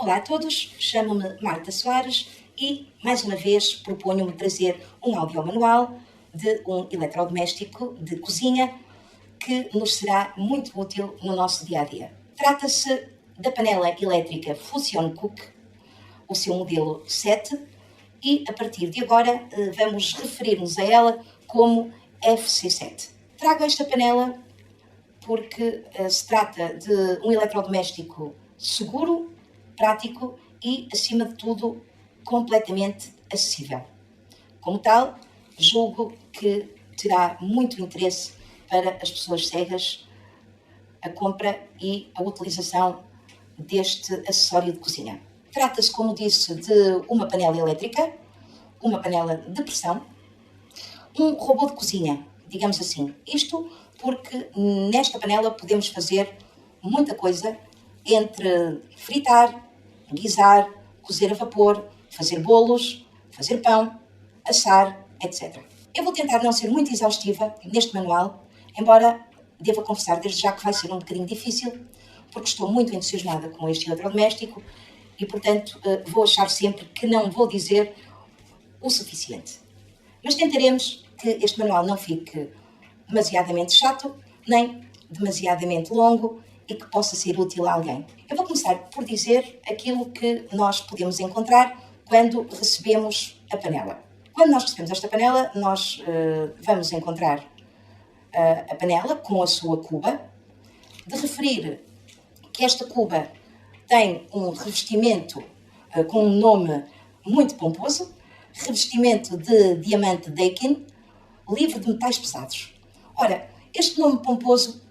Olá a todos, chamo-me Marta Soares e, mais uma vez, proponho-me trazer um audiomanual de um eletrodoméstico de cozinha que nos será muito útil no nosso dia-a-dia. Trata-se da panela elétrica Fusion Cook, o seu modelo 7, e a partir de agora vamos referir-nos a ela como FC7. Trago esta panela porque se trata de um eletrodoméstico seguro, prático e, acima de tudo, completamente acessível. Como tal, julgo que terá muito interesse para as pessoas cegas a compra e a utilização deste acessório de cozinha. Trata-se, como disse, de uma panela elétrica, uma panela de pressão, um robô de cozinha, digamos assim. Isto porque nesta panela podemos fazer muita coisa, entre fritar, guisar, cozer a vapor, fazer bolos, fazer pão, assar, etc. Eu vou tentar não ser muito exaustiva neste manual, embora devo confessar desde já que vai ser um bocadinho difícil, porque estou muito entusiasmada com este eletrodoméstico e, portanto, vou achar sempre que não vou dizer o suficiente. Mas tentaremos que este manual não fique demasiadamente chato, nem demasiadamente longo e que possa ser útil a alguém. Eu vou começar por dizer aquilo que nós podemos encontrar quando recebemos a panela. Quando nós recebemos esta panela, nós vamos encontrar a panela com a sua cuba, de referir que esta cuba tem um revestimento com um nome muito pomposo, revestimento de diamante Daikin, livre de metais pesados. Ora, este nome pomposo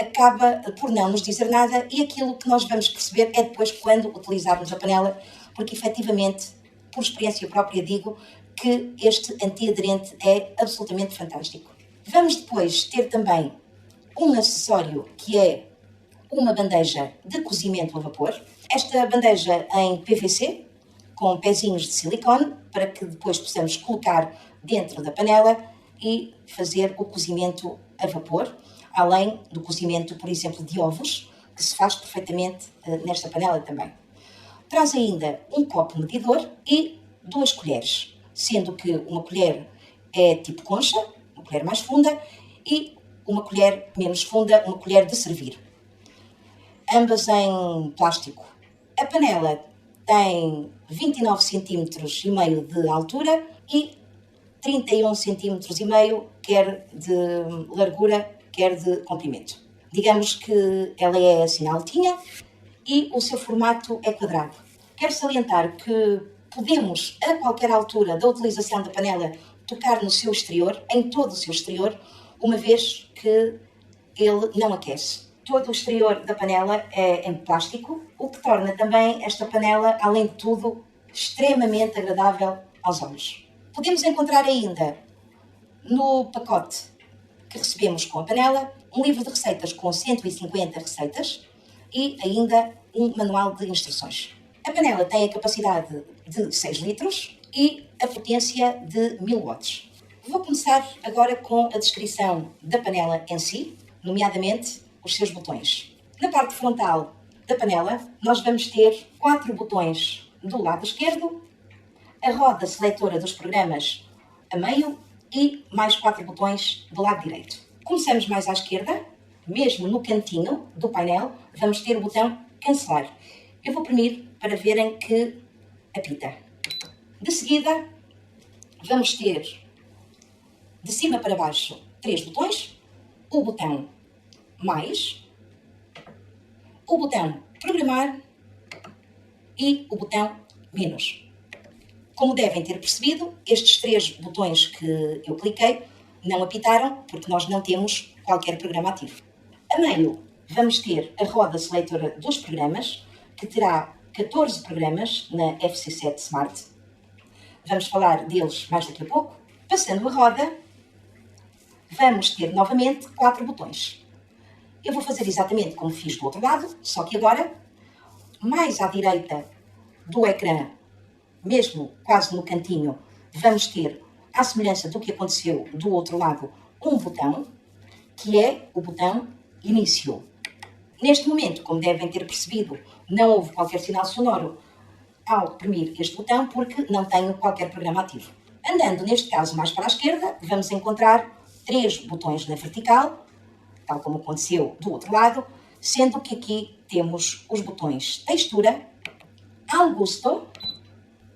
acaba por não nos dizer nada e aquilo que nós vamos perceber é depois quando utilizarmos a panela, porque efetivamente, por experiência própria, digo que este antiaderente é absolutamente fantástico. Vamos depois ter também um acessório que é uma bandeja de cozimento a vapor. Esta bandeja em PVC, com pezinhos de silicone, para que depois possamos colocar dentro da panela e fazer o cozimento a vapor, além do cozimento, por exemplo, de ovos, que se faz perfeitamente nesta panela também. Traz ainda um copo medidor e 2 colheres, sendo que uma colher é tipo concha, uma colher mais funda, e uma colher menos funda, uma colher de servir. Ambas em plástico. A panela tem 29 cm e meio de altura e 31 cm e meio, quer de largura, quer de comprimento. Digamos que ela é assim altinha e o seu formato é quadrado. Quero salientar que podemos, a qualquer altura da utilização da panela, tocar no seu exterior, em todo o seu exterior, uma vez que ele não aquece. Todo o exterior da panela é em plástico, o que torna também esta panela, além de tudo, extremamente agradável aos olhos. Podemos encontrar ainda no pacote que recebemos com a panela um livro de receitas com 150 receitas e ainda um manual de instruções. A panela tem a capacidade de 6 litros e a potência de 1000 watts. Vou começar agora com a descrição da panela em si, nomeadamente os seus botões. Na parte frontal da panela, nós vamos ter 4 botões do lado esquerdo, a roda seletora dos programas a meio e mais 4 botões do lado direito. Começamos mais à esquerda, mesmo no cantinho do painel, vamos ter o botão cancelar. Eu vou premir para verem que apita. De seguida, vamos ter de cima para baixo 3 botões, o botão mais, o botão programar e o botão menos. Como devem ter percebido, estes 3 botões que eu cliquei não apitaram porque nós não temos qualquer programa ativo. A meio vamos ter a roda seletora dos programas, que terá 14 programas na FC7 Smart. Vamos falar deles mais daqui a pouco. Passando a roda, vamos ter novamente 4 botões. Eu vou fazer exatamente como fiz do outro lado, só que agora, mais à direita do ecrã, mesmo quase no cantinho, vamos ter, à semelhança do que aconteceu do outro lado, um botão, que é o botão Início. Neste momento, como devem ter percebido, Não houve qualquer sinal sonoro ao premir este botão porque não tenho qualquer programa ativo. Andando, neste caso, mais para a esquerda, vamos encontrar 3 botões na vertical, tal como aconteceu do outro lado, sendo que aqui temos os botões textura, ao gusto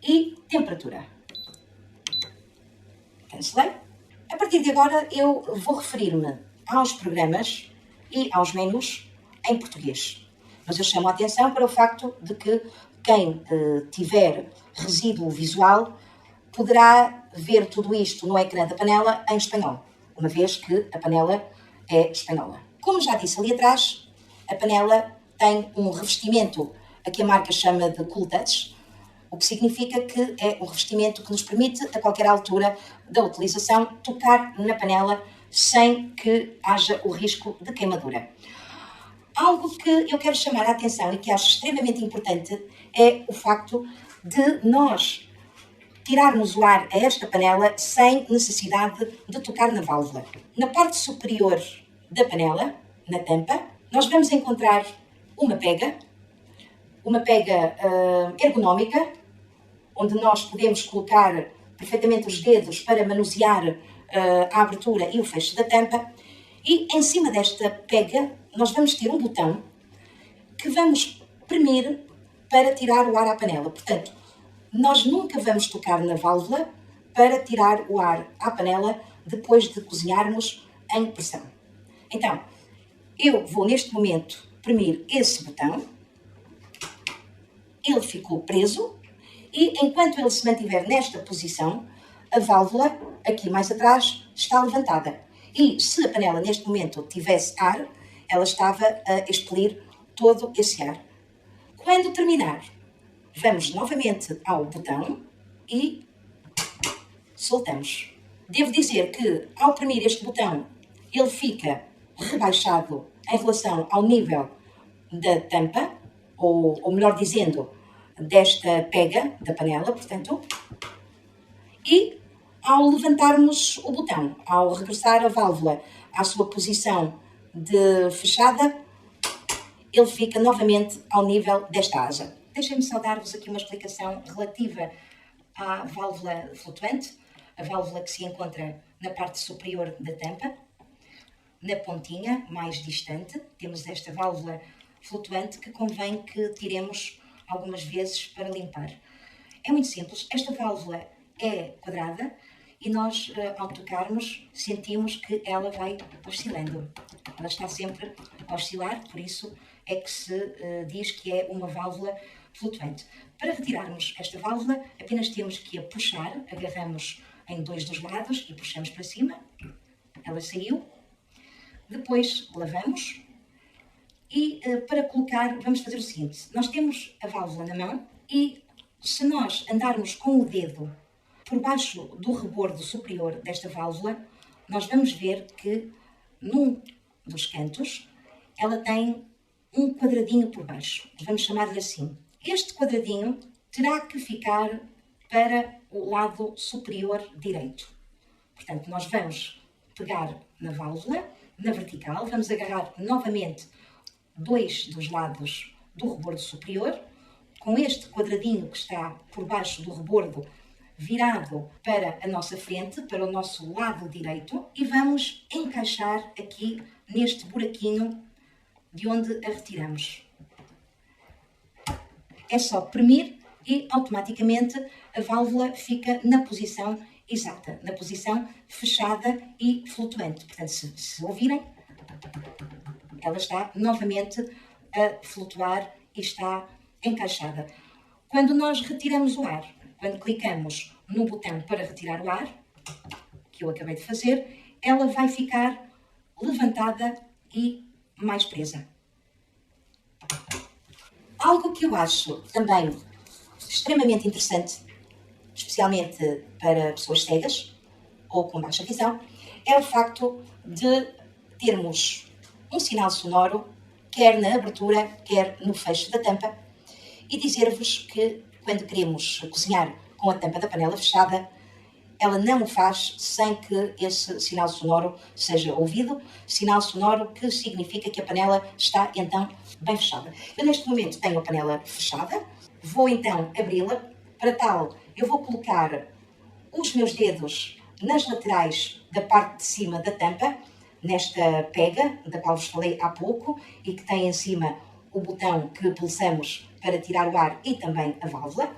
e temperatura. Cancelei. A partir de agora eu vou referir-me aos programas e aos menus em português. Mas eu chamo a atenção para o facto de que quem tiver resíduo visual poderá ver tudo isto no ecrã da panela em espanhol, uma vez que a panela é espanhola. Como já disse ali atrás, a panela tem um revestimento a que a marca chama de Cool Touch, o que significa que é um revestimento que nos permite, a qualquer altura da utilização, tocar na panela sem que haja o risco de queimadura. Algo que eu quero chamar a atenção e que acho extremamente importante é o facto de nós tirarmos o ar a esta panela sem necessidade de tocar na válvula. Na parte superior da panela, na tampa, nós vamos encontrar uma pega ergonómica, onde nós podemos colocar perfeitamente os dedos para manusear a abertura e o fecho da tampa. E em cima desta pega nós vamos ter um botão que vamos premir para tirar o ar à panela. Portanto, nós nunca vamos tocar na válvula para tirar o ar à panela depois de cozinharmos em pressão. Então, eu vou neste momento premir esse botão. Ele ficou preso e enquanto ele se mantiver nesta posição, a válvula, aqui mais atrás, está levantada. E se a panela neste momento tivesse ar, ela estava a expelir todo esse ar. Quando terminar, vamos novamente ao botão e soltamos. Devo dizer que ao premir este botão, ele fica rebaixado em relação ao nível da tampa, ou melhor dizendo, desta pega da panela, portanto, e ao levantarmos o botão, ao regressar a válvula à sua posição de fechada, ele fica novamente ao nível desta asa. Deixem-me só dar-vos aqui uma explicação relativa à válvula flutuante, a válvula que se encontra na parte superior da tampa, na pontinha mais distante, temos esta válvula flutuante que convém que tiremos algumas vezes para limpar. É muito simples, esta válvula é quadrada e nós, ao tocarmos, sentimos que ela vai oscilando. Ela está sempre a oscilar, por isso é que se diz que é uma válvula flutuante. Para retirarmos esta válvula, apenas temos que a puxar, agarramos em 2 dos lados e puxamos para cima. Ela saiu. Depois lavamos. E para colocar, vamos fazer o seguinte. Nós temos a válvula na mão e se nós andarmos com o dedo por baixo do rebordo superior desta válvula, nós vamos ver que num dos cantos ela tem um quadradinho por baixo. Vamos chamar-lhe assim. Este quadradinho terá que ficar para o lado superior direito. Portanto, nós vamos pegar na válvula, na vertical, vamos agarrar novamente 2 dos lados do rebordo superior, com este quadradinho que está por baixo do rebordo virado para a nossa frente, para o nosso lado direito, e vamos encaixar aqui neste buraquinho de onde a retiramos. É só premir e automaticamente a válvula fica na posição exata, na posição fechada e flutuante. Portanto, se ouvirem, ela está novamente a flutuar e está encaixada. Quando nós retiramos o ar, quando clicamos no botão para retirar o ar, que eu acabei de fazer, ela vai ficar levantada e mais presa. Algo que eu acho também extremamente interessante, especialmente para pessoas cegas ou com baixa visão, é o facto de termos um sinal sonoro, quer na abertura, quer no fecho da tampa, e dizer-vos que quando queremos cozinhar com a tampa da panela fechada, ela não o faz sem que esse sinal sonoro seja ouvido, sinal sonoro que significa que a panela está então bem fechada. Eu neste momento tenho a panela fechada, vou então abri-la. Para tal, eu vou colocar os meus dedos nas laterais da parte de cima da tampa, nesta pega, da qual vos falei há pouco, e que tem em cima o botão que pulsamos para tirar o ar e também a válvula.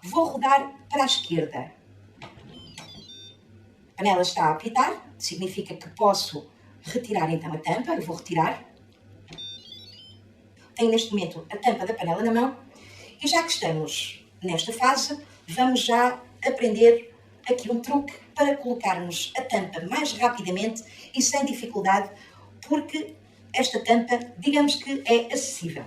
Vou rodar para a esquerda. A panela está a apitar, significa que posso retirar então a tampa. Eu vou retirar. Tenho neste momento a tampa da panela na mão e já que estamos nesta fase, vamos já aprender aqui um truque para colocarmos a tampa mais rapidamente e sem dificuldade, porque esta tampa, digamos que é acessível.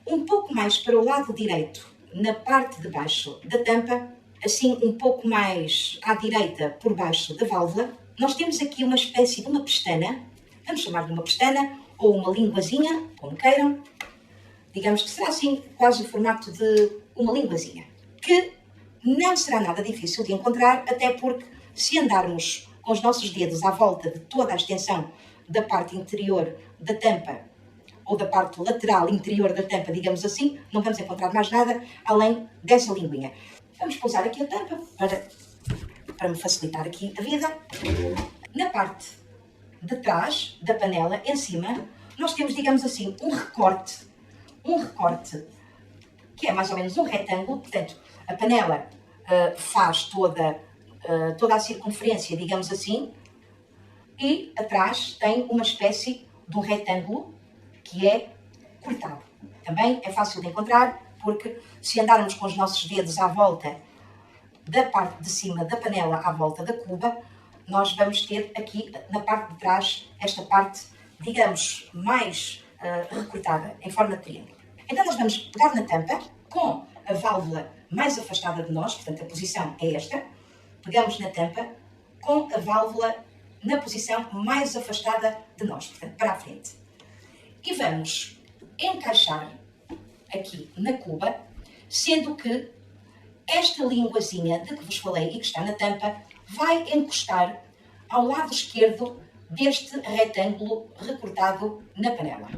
Um pouco mais para o lado direito, na parte de baixo da tampa, assim um pouco mais à direita por baixo da válvula, nós temos aqui uma espécie de uma pestana, vamos chamar de uma pestana ou uma linguazinha, como queiram, digamos que será assim quase o formato de uma linguazinha, que não será nada difícil de encontrar, até porque se andarmos com os nossos dedos à volta de toda a extensão da parte interior da tampa, ou da parte lateral interior da tampa, digamos assim, não vamos encontrar mais nada além dessa linguinha. Vamos pousar aqui a tampa para me facilitar aqui a vida. Na parte de trás da panela, em cima, nós temos, digamos assim, um recorte que é mais ou menos um retângulo. Portanto, a panela faz toda a circunferência, digamos assim, e atrás tem uma espécie de um retângulo que é cortado. Também é fácil de encontrar, porque se andarmos com os nossos dedos à volta da parte de cima da panela, à volta da cuba, nós vamos ter aqui na parte de trás esta parte, digamos, mais recortada, em forma de triângulo. Então nós vamos pegar na tampa com a válvula mais afastada de nós, portanto a posição é esta, pegamos na tampa com a válvula na posição mais afastada de nós, portanto para a frente. E vamos encaixar aqui na cuba, sendo que esta linguazinha de que vos falei e que está na tampa vai encostar ao lado esquerdo deste retângulo recortado na panela.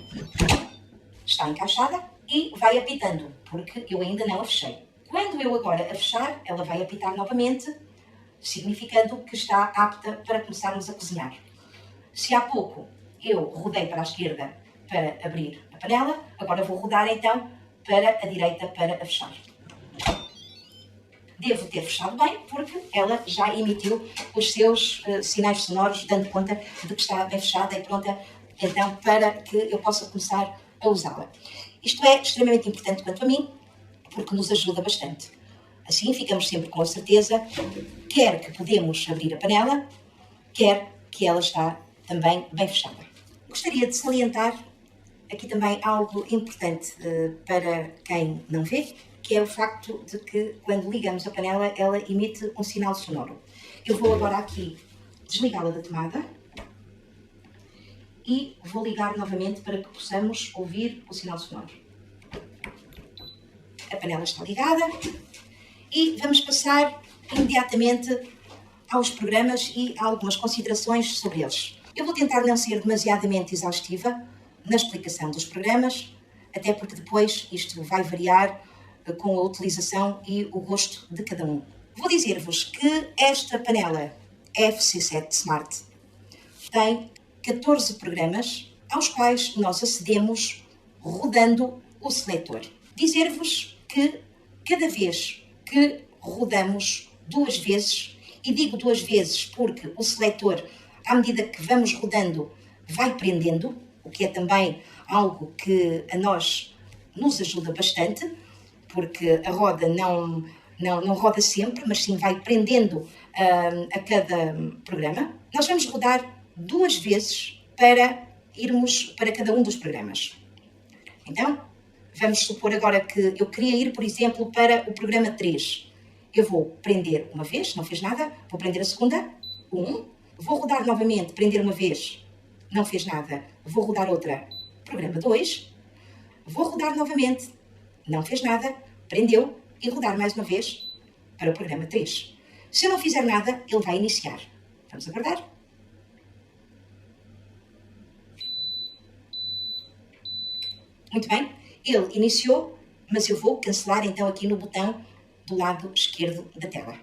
Está encaixada e vai apitando, porque eu ainda não a fechei. Quando eu agora a fechar, ela vai apitar novamente, significando que está apta para começarmos a cozinhar. Se há pouco eu rodei para a esquerda para abrir a panela, agora vou rodar então para a direita para a fechar. Devo ter fechado bem, porque ela já emitiu os seus sinais sonoros, dando conta de que está bem fechada e pronta, então, para que eu possa começar a usá-la. Isto é extremamente importante quanto a mim, porque nos ajuda bastante. Assim ficamos sempre com a certeza, quer que podemos abrir a panela, quer que ela está também bem fechada. Gostaria de salientar aqui também algo importante para quem não vê, que é o facto de que quando ligamos a panela, ela emite um sinal sonoro. Eu vou agora aqui desligá-la da tomada e vou ligar novamente para que possamos ouvir o sinal sonoro. A panela está ligada e vamos passar imediatamente aos programas e a algumas considerações sobre eles. Eu vou tentar não ser demasiadamente exaustiva na explicação dos programas, até porque depois isto vai variar com a utilização e o gosto de cada um. Vou dizer-vos que esta panela FC7 Smart tem 14 programas aos quais nós acedemos rodando o seletor. Dizer-vos que cada vez que rodamos 2 vezes, e digo 2 vezes porque o seletor, à medida que vamos rodando, vai prendendo, o que é também algo que a nós nos ajuda bastante, porque a roda não roda sempre, mas sim vai prendendo a cada programa. Nós vamos rodar 2 vezes para irmos para cada um dos programas. Então, vamos supor agora que eu queria ir, por exemplo, para o programa 3. Eu vou prender uma vez, não fez nada, vou prender a segunda, 1. Vou rodar novamente, prender uma vez, não fez nada, vou rodar outra, programa 2. Vou rodar novamente, não fez nada, prendeu, e rodar mais uma vez para o programa 3. Se eu não fizer nada, ele vai iniciar. Vamos aguardar. Muito bem, ele iniciou, mas eu vou cancelar então aqui no botão do lado esquerdo da tela.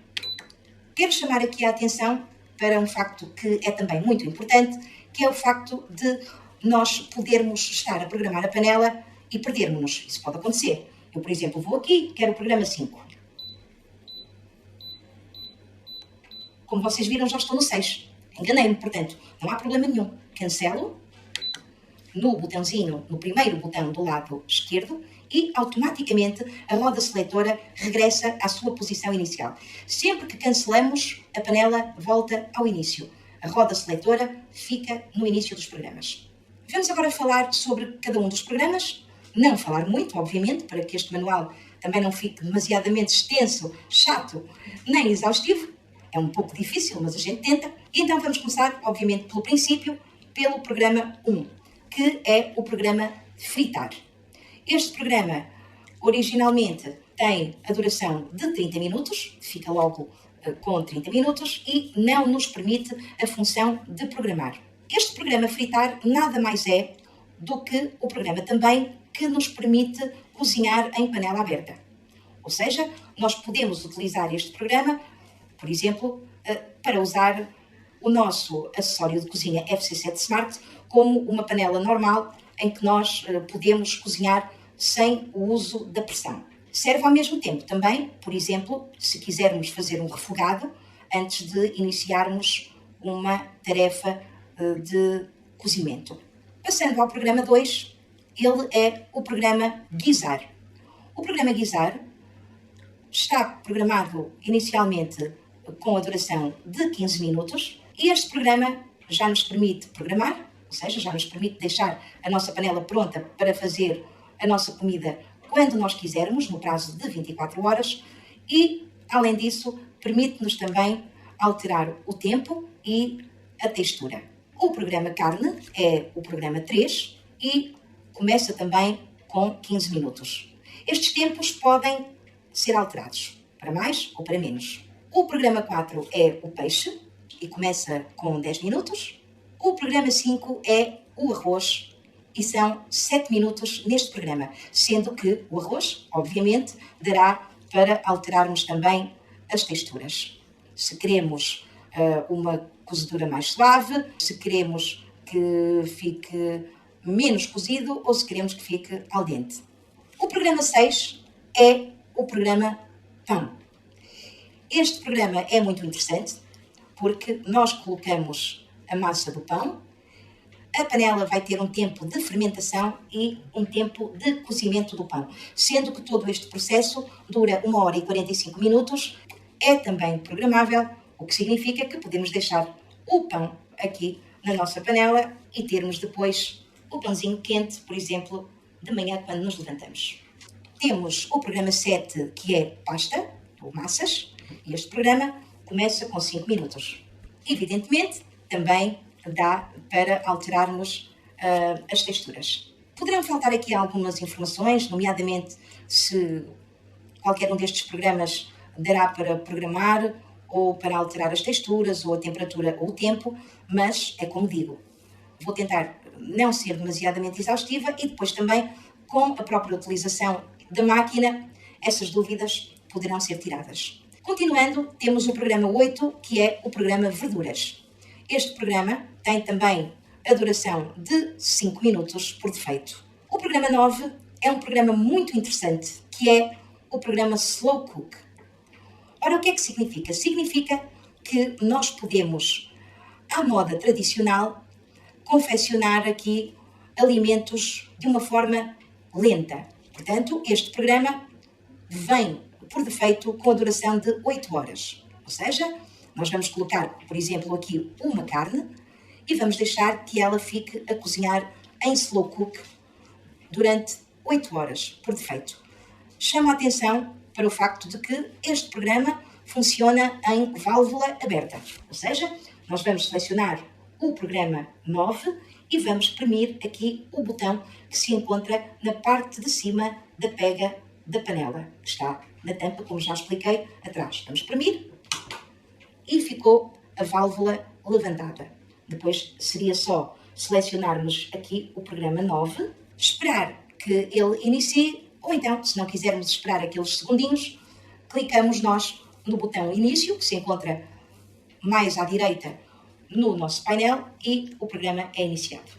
Quero chamar aqui a atenção para um facto que é também muito importante, que é o facto de nós podermos estar a programar a panela e perdermos-nos. Isso pode acontecer. Eu, por exemplo, vou aqui, quero o programa 5. Como vocês viram, já estou no 6. Enganei-me, portanto, não há problema nenhum. Cancelo no botãozinho, no primeiro botão do lado esquerdo e automaticamente a roda seletora regressa à sua posição inicial. Sempre que cancelamos, a panela volta ao início. A roda seletora fica no início dos programas. Vamos agora falar sobre cada um dos programas. Não falar muito, obviamente, para que este manual também não fique demasiadamente extenso, chato, nem exaustivo. É um pouco difícil, mas a gente tenta. E então vamos começar, obviamente, pelo princípio, pelo programa 1, que é o programa Fritar. Este programa, originalmente, tem a duração de 30 minutos, fica logo com 30 minutos e não nos permite a função de programar. Este programa Fritar nada mais é do que o programa também que nos permite cozinhar em panela aberta. Ou seja, nós podemos utilizar este programa, por exemplo, para usar o nosso acessório de cozinha FC7 Smart como uma panela normal em que nós podemos cozinhar sem o uso da pressão. Serve ao mesmo tempo também, por exemplo, se quisermos fazer um refogado antes de iniciarmos uma tarefa de cozimento. Passando ao programa 2, ele é o programa Guisar. O programa Guisar está programado inicialmente com a duração de 15 minutos e este programa já nos permite programar, ou seja, já nos permite deixar a nossa panela pronta para fazer a nossa comida quando nós quisermos, no prazo de 24 horas e, além disso, permite-nos também alterar o tempo e a textura. O programa Carne é o programa 3 e começa também com 15 minutos. Estes tempos podem ser alterados, para mais ou para menos. O programa 4 é o Peixe e começa com 10 minutos. O programa 5 é o Arroz e são 7 minutos neste programa, sendo que o arroz, obviamente, dará para alterarmos também as texturas. Se queremos uma cozedura mais suave, se queremos que fique menos cozido ou se queremos que fique al dente. O programa 6 é o programa Pão. Este programa é muito interessante porque nós colocamos a massa do pão, a panela vai ter um tempo de fermentação e um tempo de cozimento do pão, sendo que todo este processo dura 1 hora e 45 minutos, é também programável, o que significa que podemos deixar o pão aqui na nossa panela e termos depois o pãozinho quente, por exemplo, de manhã quando nos levantamos. Temos o programa 7, que é pasta, ou massas, e este programa começa com 5 minutos. Evidentemente, também dá para alterarmos as texturas. Poderão faltar aqui algumas informações, nomeadamente se qualquer um destes programas dará para programar ou para alterar as texturas, ou a temperatura ou o tempo, mas é como digo, vou tentar não ser demasiadamente exaustiva e depois também, com a própria utilização da máquina, essas dúvidas poderão ser tiradas. Continuando, temos o programa 8, que é o programa Verduras. Este programa tem também a duração de 5 minutos por defeito. O programa 9 é um programa muito interessante, que é o programa Slow Cook. Ora, o que é que significa? Significa que nós podemos, à moda tradicional, confeccionar aqui alimentos de uma forma lenta. Portanto, este programa vem, por defeito, com a duração de 8 horas. Ou seja, nós vamos colocar, por exemplo, aqui uma carne e vamos deixar que ela fique a cozinhar em slow cook durante 8 horas, por defeito. Chamo a atenção para o facto de que este programa funciona em válvula aberta. Ou seja, nós vamos selecionar o programa 9 e vamos premir aqui o botão que se encontra na parte de cima da pega da panela, que está na tampa, como já expliquei, atrás. Vamos premir e ficou a válvula levantada. Depois seria só selecionarmos aqui o programa 9, esperar que ele inicie, ou então, se não quisermos esperar aqueles segundinhos, clicamos nós no botão início, que se encontra mais à direita no nosso painel, e o programa é iniciado.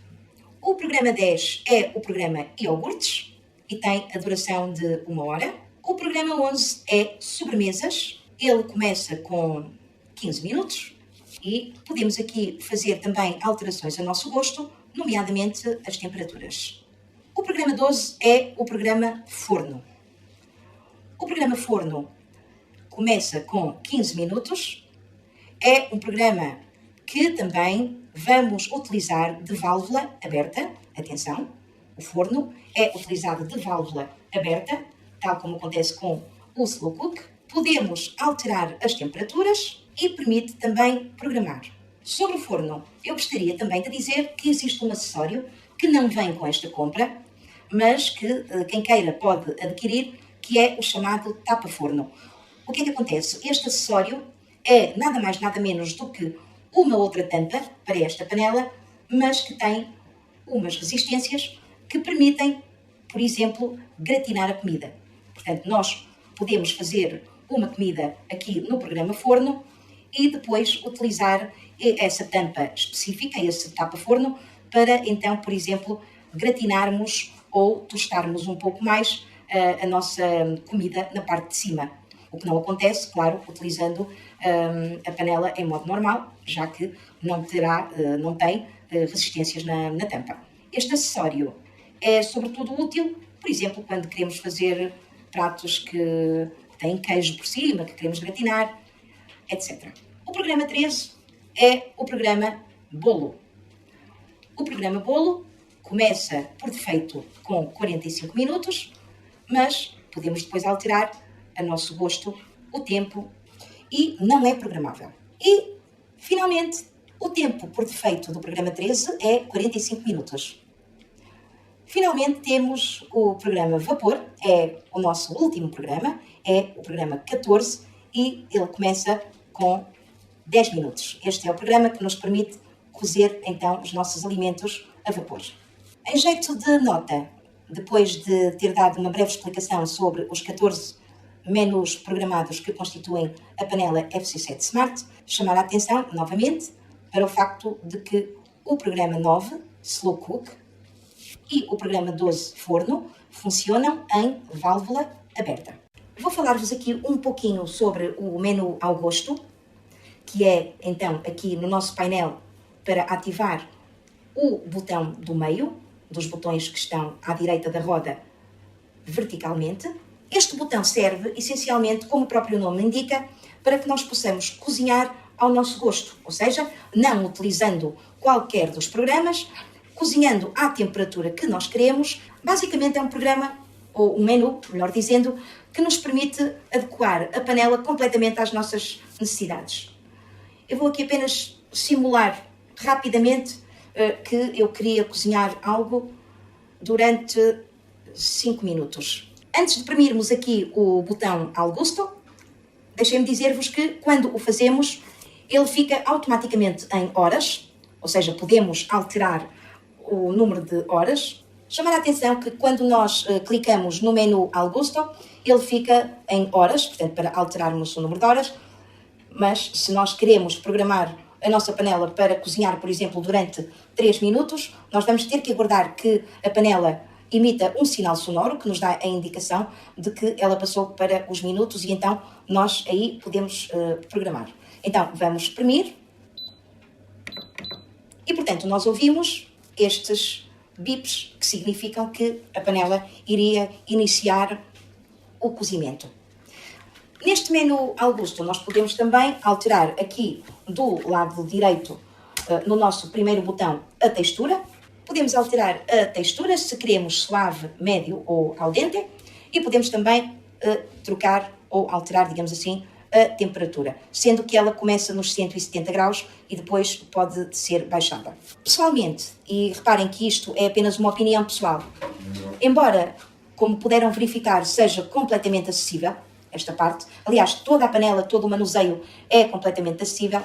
O programa 10 é o programa iogurtes e tem a duração de 1 hora. O programa 11 é sobremesas. Ele começa com 15 minutos e podemos aqui fazer também alterações a nosso gosto, nomeadamente as temperaturas. O programa 12 é o programa forno. O programa forno começa com 15 minutos. É um programa que também vamos utilizar de válvula aberta. Atenção, o forno é utilizado de válvula aberta, tal como acontece com o slow cook. Podemos alterar as temperaturas e permite também programar. Sobre o forno, eu gostaria também de dizer que existe um acessório que não vem com esta compra, mas que quem queira pode adquirir, que é o chamado tapa-forno. O que é que acontece? Este acessório é nada mais nada menos do que uma outra tampa para esta panela, mas que tem umas resistências que permitem, por exemplo, gratinar a comida. Portanto, nós podemos fazer uma comida aqui no programa forno e depois utilizar essa tampa específica, esse tapa-forno, para então, por exemplo, gratinarmos ou tostarmos um pouco mais a nossa comida na parte de cima. O que não acontece, claro, utilizando a panela em modo normal, já que não tem resistências na tampa. Este acessório é sobretudo útil, por exemplo, quando queremos fazer pratos que têm queijo por cima, que queremos gratinar, etc. O programa 13 é o programa bolo. O programa bolo começa por defeito com 45 minutos, mas podemos depois alterar a nosso gosto o tempo e não é programável. E, finalmente, o tempo por defeito do programa 13 é 45 minutos. Finalmente temos o programa vapor, é o nosso último programa, é o programa 14 e ele começa com 10 minutos. Este é o programa que nos permite cozer então os nossos alimentos a vapor. Em jeito de nota, depois de ter dado uma breve explicação sobre os 14 menus programados que constituem a panela FC7 Smart, chamar a atenção, novamente, para o facto de que o programa 9, Slow Cook, e o programa 12, Forno, funcionam em válvula aberta. Vou falar-vos aqui um pouquinho sobre o menu ao gosto, que é, então, aqui no nosso painel, para ativar o botão do meio, dos botões que estão à direita da roda verticalmente. Este botão serve, essencialmente, como o próprio nome indica, para que nós possamos cozinhar ao nosso gosto, ou seja, não utilizando qualquer dos programas, cozinhando à temperatura que nós queremos. Basicamente é um programa, ou um menu, melhor dizendo, que nos permite adequar a panela completamente às nossas necessidades. Eu vou aqui apenas simular rapidamente que eu queria cozinhar algo durante 5 minutos. Antes de premirmos aqui o botão al gusto, deixem-me dizer-vos que quando o fazemos, ele fica automaticamente em horas, ou seja, podemos alterar o número de horas. Chamar a atenção que quando nós clicamos no menu al gusto, ele fica em horas, portanto, para alterarmos o número de horas, mas se nós queremos programar a nossa panela para cozinhar, por exemplo, durante 3 minutos, nós vamos ter que aguardar que a panela imita um sinal sonoro que nos dá a indicação de que ela passou para os minutos e então nós aí podemos programar. Então, vamos espremer e, portanto, nós ouvimos estes bips que significam que a panela iria iniciar o cozimento. Neste menu al gusto, nós podemos também alterar aqui do lado direito, no nosso primeiro botão, a textura. Podemos alterar a textura se queremos suave, médio ou al dente. E podemos também trocar ou alterar, digamos assim, a temperatura, sendo que ela começa nos 170 graus e depois pode ser baixada. Pessoalmente, e reparem que isto é apenas uma opinião pessoal, embora, como puderam verificar, seja completamente acessível, esta parte. Aliás, toda a panela, todo o manuseio é completamente acessível.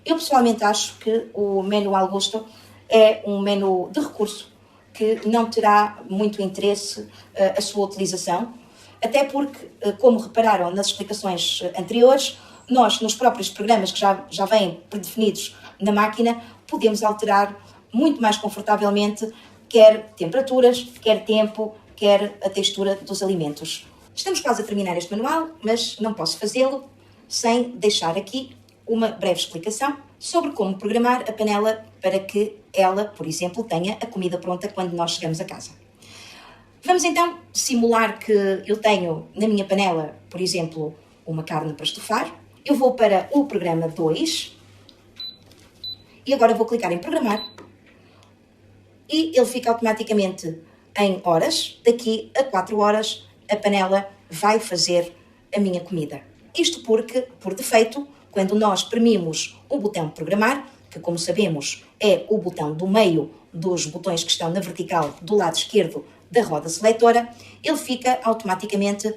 Eu pessoalmente acho que o menu Augusto é um menu de recurso que não terá muito interesse a sua utilização, até porque, como repararam nas explicações anteriores, nós, nos próprios programas que já vêm predefinidos na máquina, podemos alterar muito mais confortavelmente quer temperaturas, quer tempo, quer a textura dos alimentos. Estamos quase a terminar este manual, mas não posso fazê-lo sem deixar aqui uma breve explicação sobre como programar a panela para que ela, por exemplo, tenha a comida pronta quando nós chegamos a casa. Vamos então simular que eu tenho na minha panela, por exemplo, uma carne para estufar. Eu vou para o programa 2 e agora vou clicar em programar e ele fica automaticamente em horas. Daqui a 4 horas a panela vai fazer a minha comida. Isto porque, por defeito, quando nós premimos o botão programar, que como sabemos é o botão do meio dos botões que estão na vertical do lado esquerdo da roda seletora, ele fica automaticamente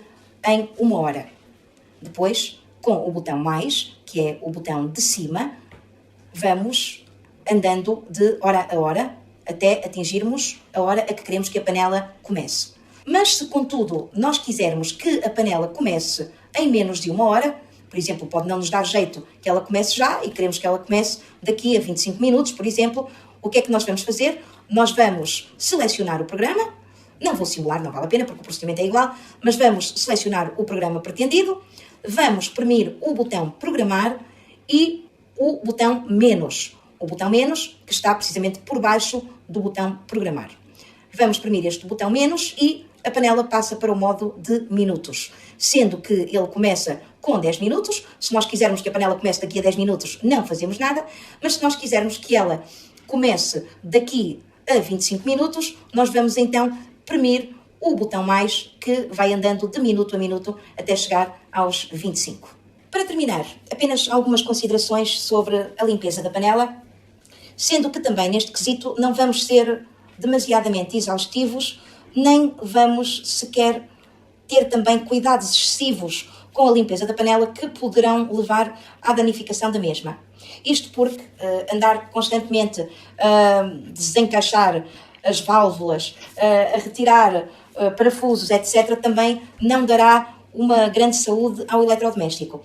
em 1 hora. Depois, com o botão mais, que é o botão de cima, vamos andando de hora a hora até atingirmos a hora a que queremos que a panela comece. Mas se, contudo, nós quisermos que a panela comece em menos de 1 hora, por exemplo, pode não nos dar jeito que ela comece já e queremos que ela comece daqui a 25 minutos, por exemplo, o que é que nós vamos fazer? Nós vamos selecionar o programa, não vou simular, não vale a pena porque o procedimento é igual, mas vamos selecionar o programa pretendido, vamos premir o botão programar e o botão menos. O botão menos que está precisamente por baixo do botão programar. Vamos premir este botão menos e a panela passa para o modo de minutos, sendo que ele começa com 10 minutos. Se nós quisermos que a panela comece daqui a 10 minutos, não fazemos nada, mas se nós quisermos que ela comece daqui a 25 minutos, nós vamos então premir o botão mais, que vai andando de minuto a minuto até chegar aos 25. Para terminar, apenas algumas considerações sobre a limpeza da panela, sendo que também neste quesito não vamos ser demasiadamente exaustivos, nem vamos sequer ter também cuidados excessivos com a limpeza da panela que poderão levar à danificação da mesma. Isto porque andar constantemente a desencaixar as válvulas, a retirar parafusos, etc., também não dará uma grande saúde ao eletrodoméstico.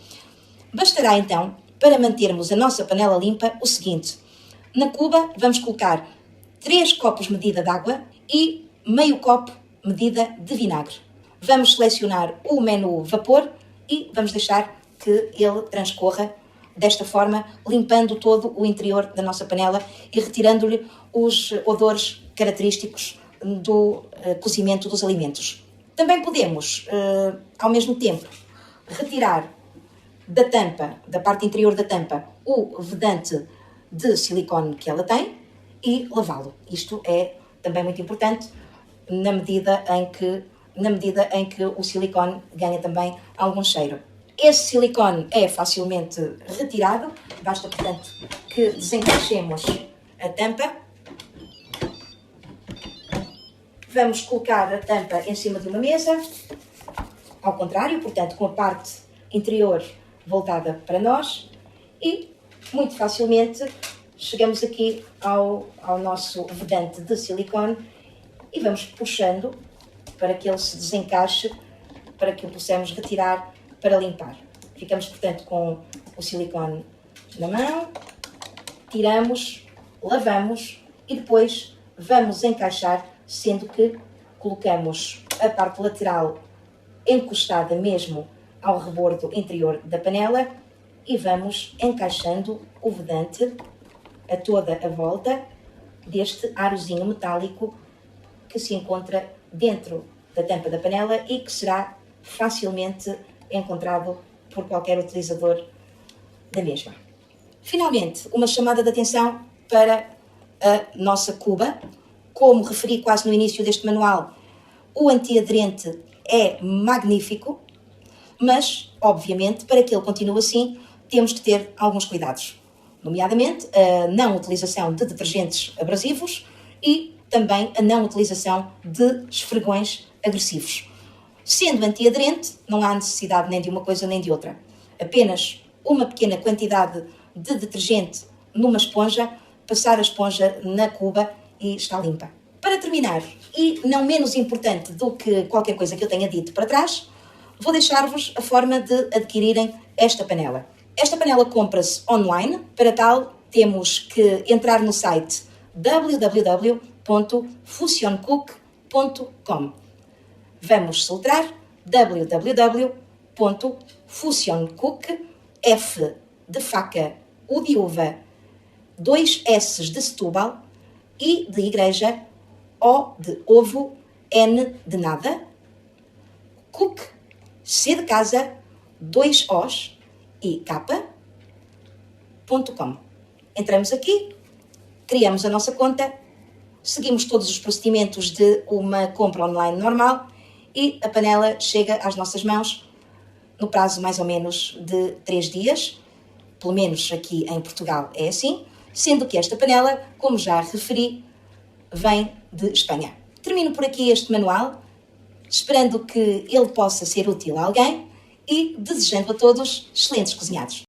Bastará então, para mantermos a nossa panela limpa, o seguinte: na cuba vamos colocar 3 copos medida de água e meio copo medida de vinagre. Vamos selecionar o menu vapor e vamos deixar que ele transcorra desta forma, limpando todo o interior da nossa panela e retirando-lhe os odores característicos do cozimento dos alimentos. Também podemos, ao mesmo tempo, retirar da tampa, da parte interior da tampa, o vedante de silicone que ela tem e lavá-lo. Isto é também muito importante na medida em que o silicone ganha também algum cheiro. Esse silicone é facilmente retirado, basta, portanto, que desencaixemos a tampa. Vamos colocar a tampa em cima de uma mesa, ao contrário, portanto, com a parte interior voltada para nós e, muito facilmente, chegamos aqui ao nosso vedante de silicone e vamos puxando para que ele se desencaixe, para que o possamos retirar para limpar. Ficamos, portanto, com o silicone na mão, tiramos, lavamos e depois vamos encaixar, sendo que colocamos a parte lateral encostada mesmo ao rebordo interior da panela e vamos encaixando o vedante a toda a volta deste arozinho metálico que se encontra dentro da tampa da panela e que será facilmente encontrado por qualquer utilizador da mesma. Finalmente, uma chamada de atenção para a nossa cuba. Como referi quase no início deste manual, o antiaderente é magnífico, mas, obviamente, para que ele continue assim, temos de ter alguns cuidados, nomeadamente a não utilização de detergentes abrasivos e também a não utilização de esfregões agressivos. Sendo antiaderente, não há necessidade nem de uma coisa nem de outra. Apenas uma pequena quantidade de detergente numa esponja, passar a esponja na cuba e está limpa. Para terminar, e não menos importante do que qualquer coisa que eu tenha dito para trás, vou deixar-vos a forma de adquirirem esta panela. Esta panela compra-se online. Para tal, temos que entrar no site www.fusioncook.com. Vamos soltar www.fusioncook, F de faca, U de uva, 2 S de Setúbal, I de igreja, O de ovo, N de nada, cook, C de casa, 2 Os e K.com. Entramos aqui, criamos a nossa conta, seguimos todos os procedimentos de uma compra online normal e a panela chega às nossas mãos no prazo mais ou menos de 3 dias, pelo menos aqui em Portugal é assim, sendo que esta panela, como já referi, vem de Espanha. Termino por aqui este manual, esperando que ele possa ser útil a alguém e desejando a todos excelentes cozinhados.